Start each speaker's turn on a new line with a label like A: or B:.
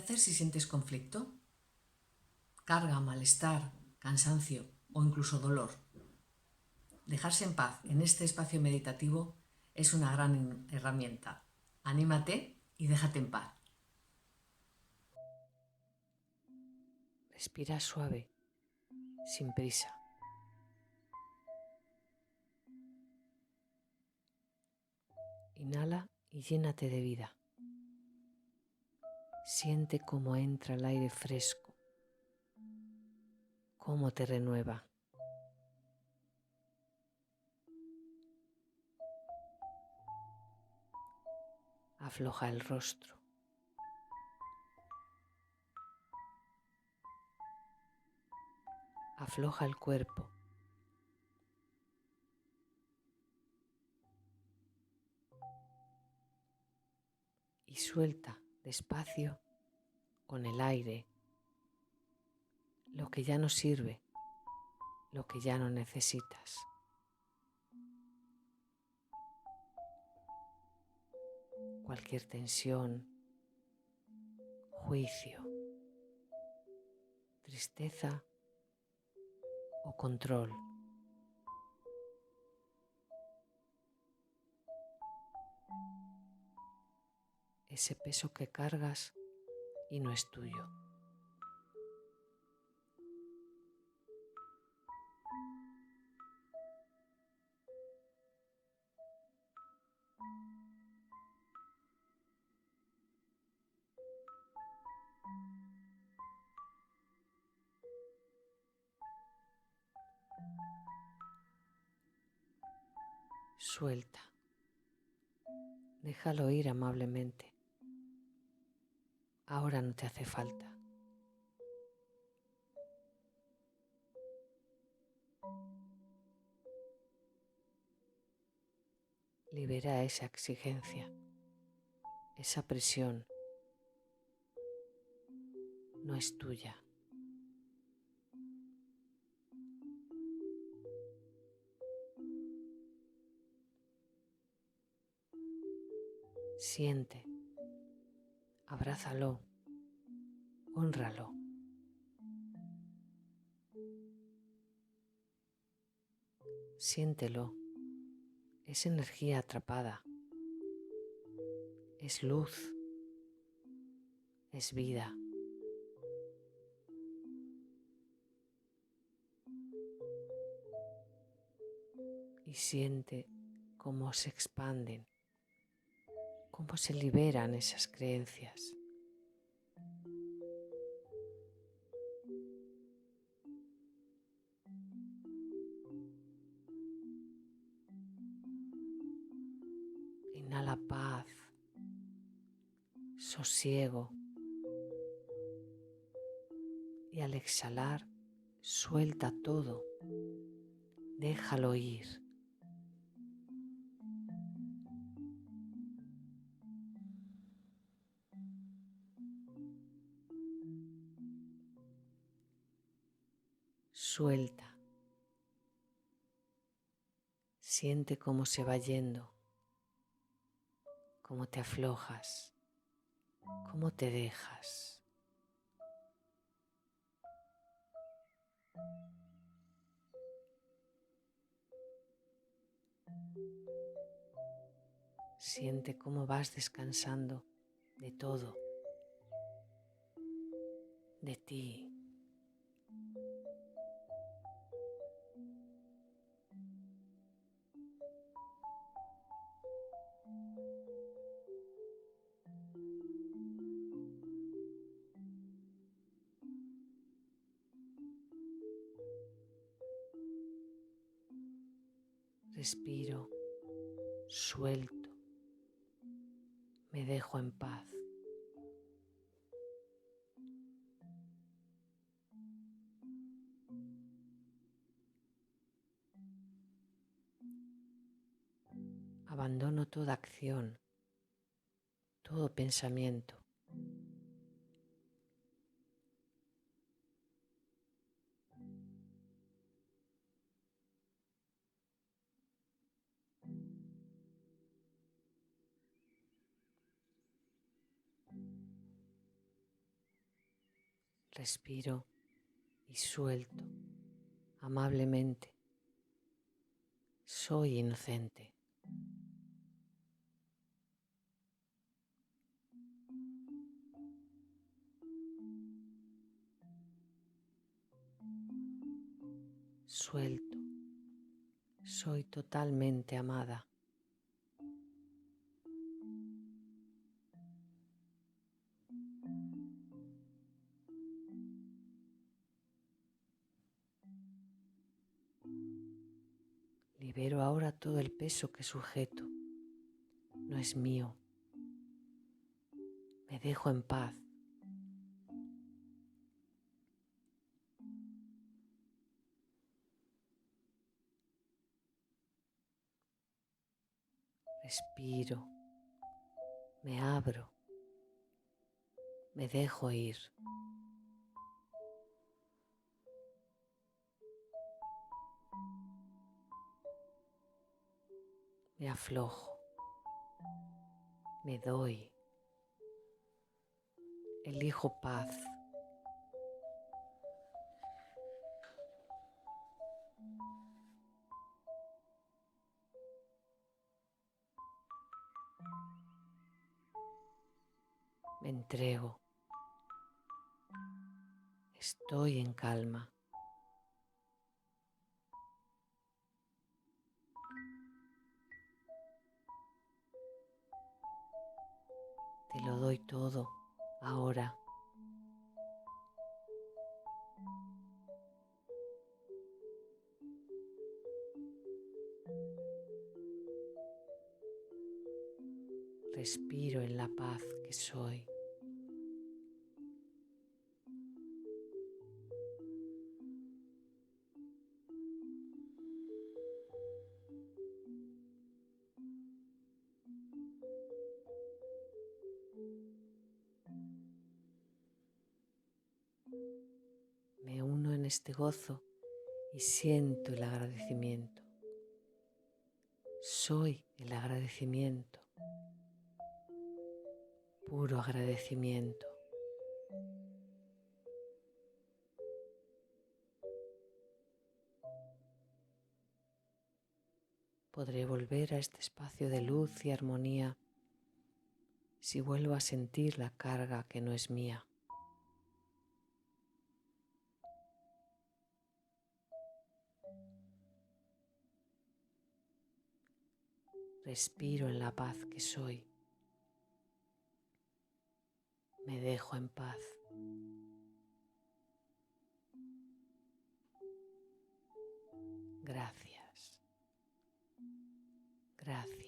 A: hacer si sientes conflicto? Carga, malestar, cansancio o incluso dolor. Dejarse en paz en este espacio meditativo es una gran herramienta. Anímate y déjate en paz.
B: Respira suave, sin prisa. Inhala y llénate de vida. Siente cómo entra el aire fresco, cómo te renueva. Afloja el rostro. Afloja el cuerpo. Y suelta despacio con el aire lo que ya no sirve, lo que ya no necesitas. Cualquier tensión, juicio, tristeza o control. Ese peso que cargas y no es tuyo. Suelta. Déjalo ir amablemente. Ahora no te hace falta. Libera esa exigencia, esa presión. No es tuya. Siente, abrázalo, hónralo. Siéntelo, es energía atrapada, es luz, es vida. Y siente cómo se expanden, cómo se liberan esas creencias. Inhala paz, sosiego y al exhalar suelta todo, déjalo ir. Suelta, siente cómo se va yendo, cómo te aflojas, cómo te dejas. Siente cómo vas descansando de todo, de ti. Respiro, suelto, me dejo en paz. Abandono toda acción, todo pensamiento. Respiro y suelto amablemente. Soy inocente. Suelto. Soy totalmente amada. Libero ahora todo el peso que sujeto. No es mío. Me dejo en paz. Respiro. Me abro. Me dejo ir. Me aflojo. Me doy. Elijo paz. Me entrego. Estoy en calma. Te lo doy todo ahora. Respiro en la paz que soy. Me uno en este gozo y siento el agradecimiento. Soy el agradecimiento. Puro agradecimiento. Podré volver a este espacio de luz y armonía si vuelvo a sentir la carga que no es mía. Respiro en la paz que soy. Me dejo en paz. Gracias. Gracias.